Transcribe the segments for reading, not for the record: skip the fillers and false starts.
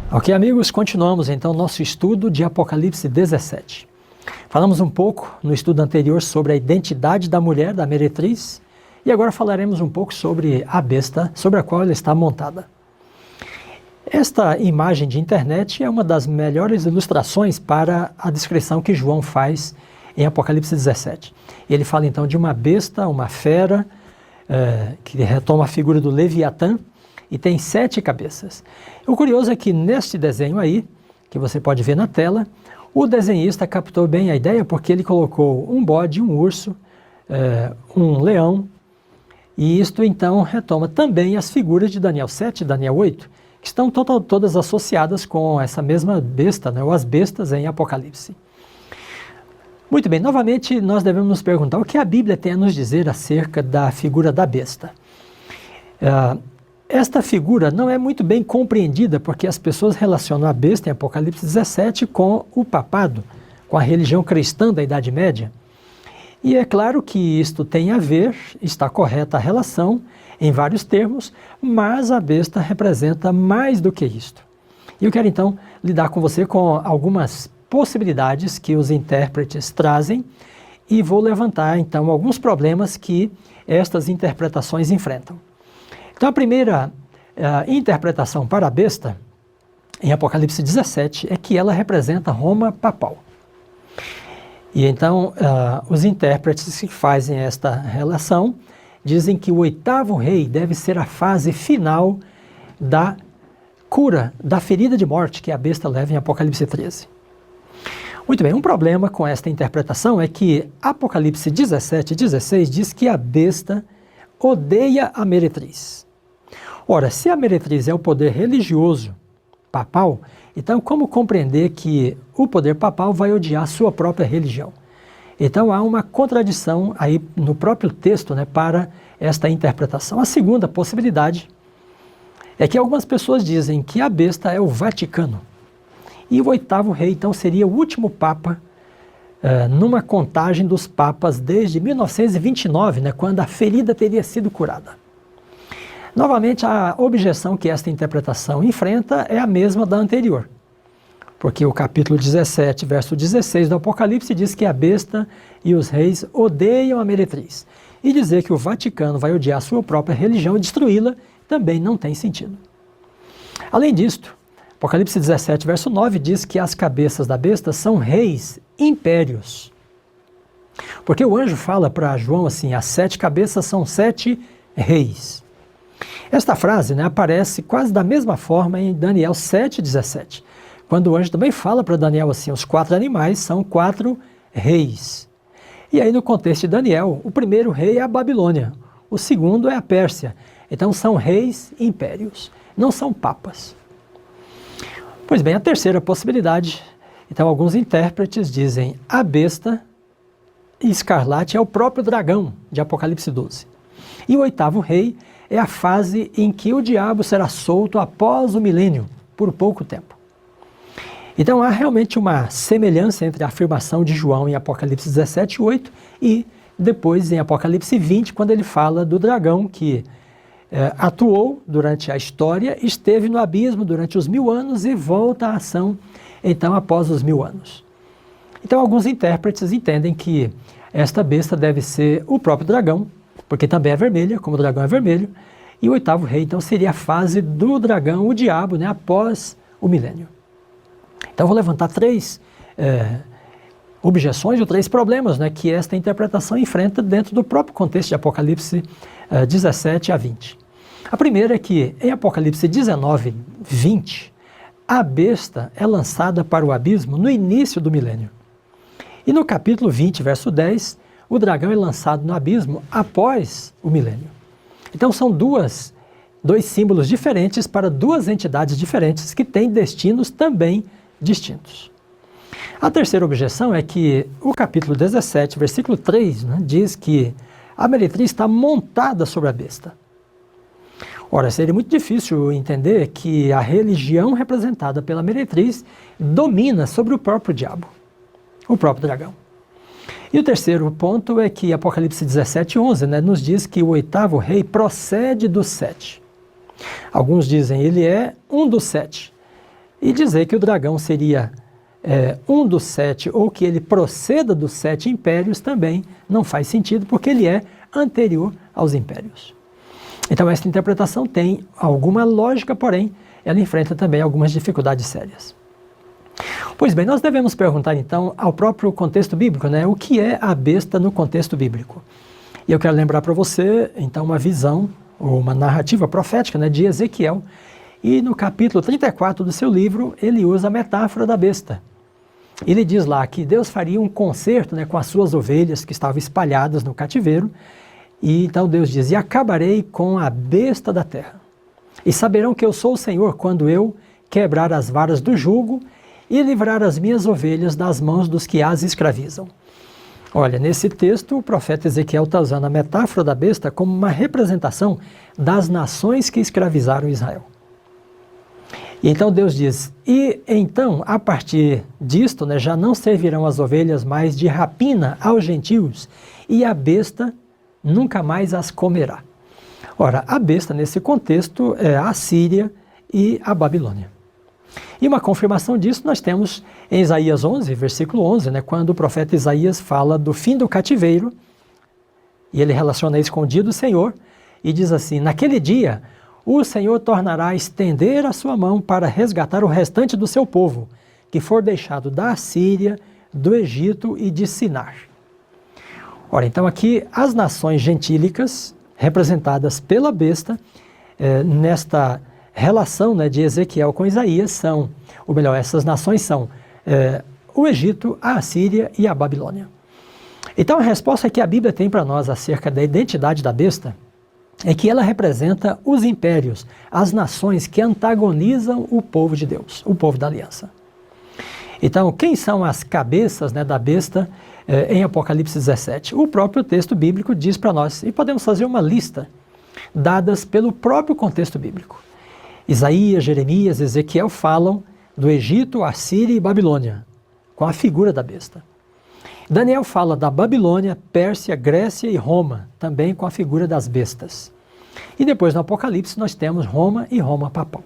Ok, amigos, continuamos então nosso estudo de Apocalipse 17. Falamos um pouco no estudo anterior sobre a identidade da mulher, da meretriz, e agora falaremos um pouco sobre a besta sobre a qual ela está montada. Esta imagem de internet é uma das melhores ilustrações para a descrição que João faz em Apocalipse 17. Ele fala então de uma besta, uma fera, que retoma a figura do Leviatã, e tem 7 cabeças. O curioso é que neste desenho aí, que você pode ver na tela, o desenhista captou bem a ideia porque ele colocou um bode, um urso, um leão, e isto então retoma também as figuras de Daniel 7 e Daniel 8, que estão todas associadas com essa mesma besta, né, ou as bestas em Apocalipse. Muito bem, novamente nós devemos nos perguntar o que a Bíblia tem a nos dizer acerca da figura da besta. Esta figura não é muito bem compreendida porque as pessoas relacionam a besta em Apocalipse 17 com o papado, com a religião cristã da Idade Média. E é claro que isto tem a ver, está correta a relação em vários termos, mas a besta representa mais do que isto. E eu quero então lidar com você com algumas possibilidades que os intérpretes trazem e vou levantar então alguns problemas que estas interpretações enfrentam. Então a primeira interpretação para a besta, em Apocalipse 17, é que ela representa Roma papal. E então os intérpretes que fazem esta relação dizem que o 8º rei deve ser a fase final da cura da ferida de morte que a besta leva em Apocalipse 13. Muito bem, um problema com esta interpretação é que Apocalipse 17 e 16 diz que a besta odeia a meretriz. Ora, se a meretriz é o poder religioso papal, então como compreender que o poder papal vai odiar a sua própria religião? Então há uma contradição aí no próprio texto, né, para esta interpretação. A segunda possibilidade é que algumas pessoas dizem que a besta é o Vaticano. E o 8º rei, então, seria o último papa numa contagem dos papas desde 1929, né, quando a ferida teria sido curada. Novamente, a objeção que esta interpretação enfrenta é a mesma da anterior, porque o capítulo 17, verso 16 do Apocalipse diz que a besta e os reis odeiam a meretriz. E dizer que o Vaticano vai odiar a sua própria religião e destruí-la também não tem sentido. Além disto, Apocalipse 17, verso 9 diz que as cabeças da besta são reis, impérios. Porque o anjo fala para João assim, as 7 cabeças são 7 reis. Esta frase, né, aparece quase da mesma forma em Daniel 7,17, quando o anjo também fala para Daniel assim, os 4 animais são 4 reis. E aí no contexto de Daniel, o primeiro rei é a Babilônia, o segundo é a Pérsia. Então são reis e impérios, não são papas. Pois bem, a terceira possibilidade, então alguns intérpretes dizem a besta escarlate é o próprio dragão de Apocalipse 12. E o 8º rei é a fase em que o diabo será solto após o milênio, por pouco tempo. Então há realmente uma semelhança entre a afirmação de João em Apocalipse 17, 8 e depois em Apocalipse 20, quando ele fala do dragão que atuou durante a história, esteve no abismo durante os 1000 anos e volta à ação então após os 1000 anos. Então alguns intérpretes entendem que esta besta deve ser o próprio dragão, porque também é vermelha, como o dragão é vermelho, e o 8º rei, então, seria a fase do dragão, o diabo, né, após o milênio. Então, eu vou levantar 3 objeções ou 3 problemas, né, que esta interpretação enfrenta dentro do próprio contexto de Apocalipse 17 a 20. A primeira é que, em Apocalipse 19, 20, a besta é lançada para o abismo no início do milênio. E no capítulo 20, verso 10, o dragão é lançado no abismo após o milênio. Então são dois símbolos diferentes para 2 entidades diferentes que têm destinos também distintos. A terceira objeção é que o capítulo 17, versículo 3, né, diz que a meretriz está montada sobre a besta. Ora, seria muito difícil entender que a religião representada pela meretriz domina sobre o próprio diabo, o próprio dragão. E o terceiro ponto é que Apocalipse 17, 11, né, nos diz que o 8º rei procede dos 7. Alguns dizem ele é um dos 7. E dizer que o dragão seria um dos 7, ou que ele proceda dos 7 impérios, também não faz sentido, porque ele é anterior aos impérios. Então essa interpretação tem alguma lógica, porém ela enfrenta também algumas dificuldades sérias. Pois bem, nós devemos perguntar então ao próprio contexto bíblico, né? O que é a besta no contexto bíblico? E eu quero lembrar para você, então, uma visão, ou uma narrativa profética, né, de Ezequiel, e no capítulo 34 do seu livro, ele usa a metáfora da besta. Ele diz lá que Deus faria um concerto, né, com as suas ovelhas que estavam espalhadas no cativeiro, e então Deus diz: e acabarei com a besta da terra. E saberão que eu sou o Senhor quando eu quebrar as varas do jugo e livrar as minhas ovelhas das mãos dos que as escravizam. Olha, nesse texto o profeta Ezequiel está usando a metáfora da besta como uma representação das nações que escravizaram Israel. E então Deus diz: e então, a partir disto, né, já não servirão as ovelhas mais de rapina aos gentios, e a besta nunca mais as comerá. Ora, a besta nesse contexto é a Assíria e a Babilônia. E uma confirmação disso nós temos em Isaías 11, versículo 11, né, quando o profeta Isaías fala do fim do cativeiro, e ele relaciona isso com o dia do Senhor, e diz assim: naquele dia o Senhor tornará a estender a sua mão para resgatar o restante do seu povo, que for deixado da Assíria, do Egito e de Sinar. Ora, então aqui as nações gentílicas, representadas pela besta, nesta relação, né, de Ezequiel com Isaías, são, ou melhor, essas nações são o Egito, a Assíria e a Babilônia. Então a resposta que a Bíblia tem para nós acerca da identidade da besta é que ela representa os impérios, as nações que antagonizam o povo de Deus, o povo da aliança. Então, quem são as cabeças, né, da besta em Apocalipse 17? O próprio texto bíblico diz para nós, e podemos fazer uma lista dadas pelo próprio contexto bíblico. Isaías, Jeremias, Ezequiel falam do Egito, Assíria e Babilônia, com a figura da besta. Daniel fala da Babilônia, Pérsia, Grécia e Roma, também com a figura das bestas. E depois no Apocalipse nós temos Roma e Roma papal.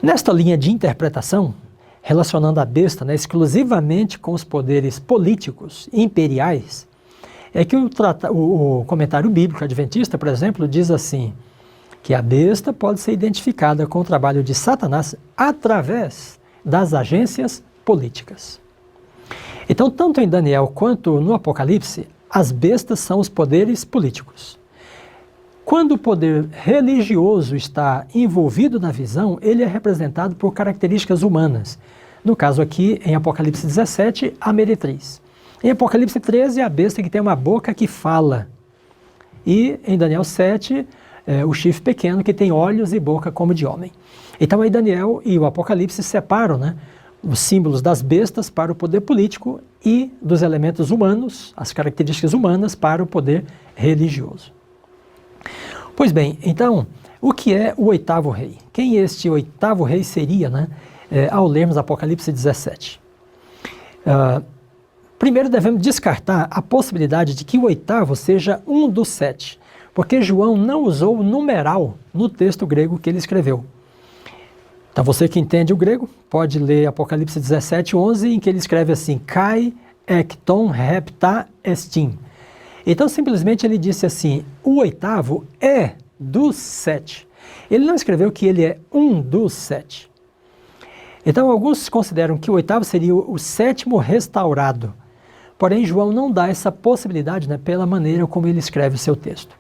Nesta linha de interpretação, relacionando a besta, né, exclusivamente com os poderes políticos imperiais, é que o comentário bíblico adventista, por exemplo, diz assim, que a besta pode ser identificada com o trabalho de Satanás através das agências políticas. Então, tanto em Daniel quanto no Apocalipse, as bestas são os poderes políticos. Quando o poder religioso está envolvido na visão, ele é representado por características humanas. No caso aqui, em Apocalipse 17, a meretriz. Em Apocalipse 13, a besta que tem uma boca que fala. E em Daniel 7, o chifre pequeno que tem olhos e boca como de homem. Então aí Daniel e o Apocalipse separam, né, os símbolos das bestas para o poder político e dos elementos humanos, as características humanas, para o poder religioso. Pois bem, então, o que é o oitavo rei? Quem este oitavo rei seria, né, ao lermos Apocalipse 17? Primeiro devemos descartar a possibilidade de que o oitavo seja um dos 7, porque João não usou o numeral no texto grego que ele escreveu. Então você que entende o grego, pode ler Apocalipse 17, 11, em que ele escreve assim, Kai ekton hepta estin. Então simplesmente ele disse assim, o oitavo é dos 7. Ele não escreveu que ele é um dos 7. Então alguns consideram que o oitavo seria o sétimo restaurado. Porém João não dá essa possibilidade, né, pela maneira como ele escreve o seu texto.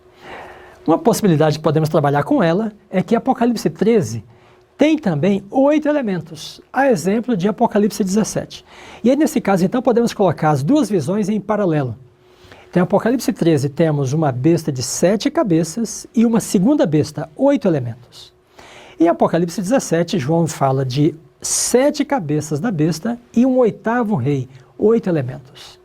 Uma possibilidade que podemos trabalhar com ela é que Apocalipse 13 tem também 8 elementos, a exemplo de Apocalipse 17. E aí, nesse caso, então, podemos colocar as duas visões em paralelo. Então, em Apocalipse 13, temos uma besta de 7 cabeças e uma segunda besta, 8 elementos. Em Apocalipse 17, João fala de 7 cabeças da besta e um oitavo rei, 8 elementos.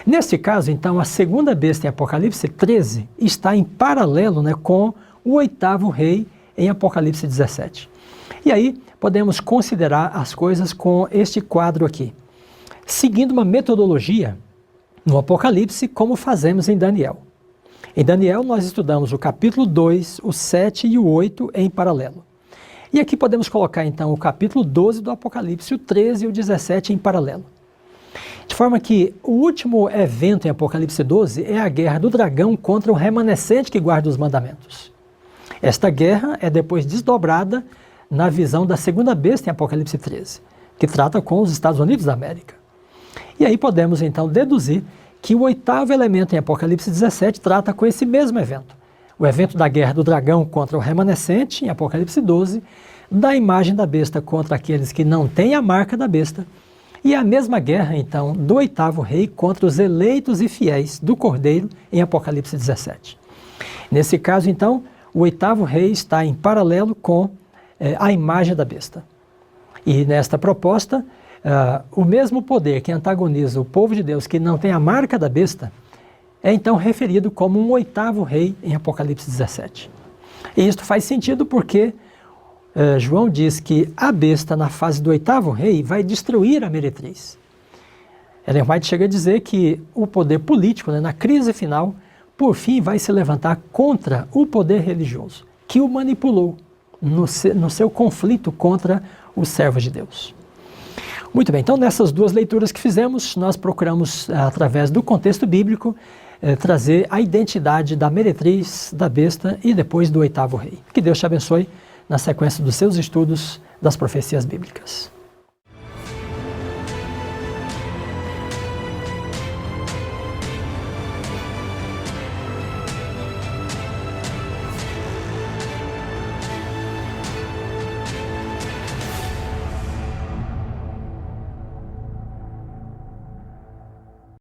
Neste caso, então, a segunda besta em Apocalipse 13 está em paralelo, né, com o oitavo rei em Apocalipse 17. E aí podemos considerar as coisas com este quadro aqui, seguindo uma metodologia no Apocalipse, como fazemos em Daniel. Em Daniel nós estudamos o capítulo 2, o 7 e o 8 em paralelo. E aqui podemos colocar então o capítulo 12 do Apocalipse, o 13 e o 17 em paralelo. De forma que o último evento em Apocalipse 12 é a guerra do dragão contra o remanescente que guarda os mandamentos. Esta guerra é depois desdobrada na visão da segunda besta em Apocalipse 13, que trata com os Estados Unidos da América. E aí podemos então deduzir que o oitavo elemento em Apocalipse 17 trata com esse mesmo evento. O evento da guerra do dragão contra o remanescente, em Apocalipse 12, da imagem da besta contra aqueles que não têm a marca da besta, e a mesma guerra, então, do oitavo rei contra os eleitos e fiéis do Cordeiro, em Apocalipse 17. Nesse caso, então, o oitavo rei está em paralelo com a imagem da besta. E nesta proposta, o mesmo poder que antagoniza o povo de Deus que não tem a marca da besta, é então referido como um oitavo rei em Apocalipse 17. E isto faz sentido porque João diz que a besta, na fase do oitavo rei, vai destruir a meretriz. Ellen White chega a dizer que o poder político, na crise final, por fim vai se levantar contra o poder religioso, que o manipulou no seu conflito contra os servos de Deus. Muito bem, então nessas duas leituras que fizemos, nós procuramos, através do contexto bíblico, trazer a identidade da meretriz, da besta e depois do oitavo rei. Que Deus te abençoe na sequência dos seus estudos das profecias bíblicas.